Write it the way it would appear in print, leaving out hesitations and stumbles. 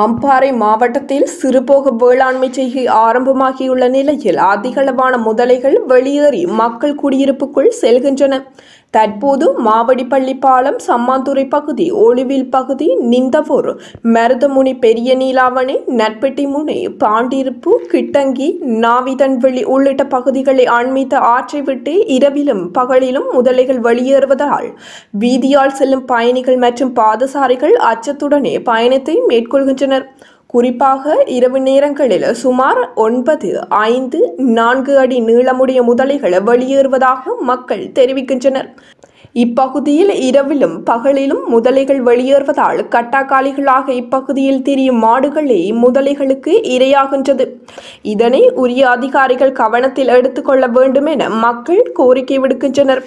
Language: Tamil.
அம்பாறை மாவட்டத்தில் சிறுபோக வேளாண்மை செய்கை ஆரம்பமாகியுள்ள நிலையில் அதிகளவான முதலைகள் வெளியேறி மக்கள் குடியிருப்புக்குள் செல்கின்றன. தற்போது மாவடிப்பள்ளி பாலம், சம்மாந்துறை பகுதி, ஒளிவில் பகுதி, நிந்தவூர், மருதமுனி, பெரிய நீலாவணை, நட்பெட்டி முனை, பாண்டிருப்பு, கிட்டங்கி, நாவிதன்வெளி உள்ளிட்ட பகுதிகளை அண்மித்த ஆற்றை விட்டு இரவிலும் பகலிலும் முதலைகள் வெளியேறுவதால் வீதியால் செல்லும் பயணிகள் மற்றும் பாதசாரிகள் அச்சத்துடனே பயணத்தை மேற்கொள்கின்றனர். குறிப்பாக இரவு நேரங்களில் சுமார் 9, 5, 4 அடி நீளமுடைய முதலைகள் வெளியேறுவதாக மக்கள் தெரிவிக்கின்றனர். இப்பகுதியில் இரவிலும் பகலிலும் முதலைகள் வெளியேறுவதால் கட்டாக்காலிகளாக இப்பகுதியில் திரியும் மாடுகளே முதலைகளுக்கு இரையாகின்றது. இதனை உரிய அதிகாரிகள் கவனத்தில் எடுத்துக்கொள்ள வேண்டும் என மக்கள் கோரிக்கை விடுக்கின்றனர்.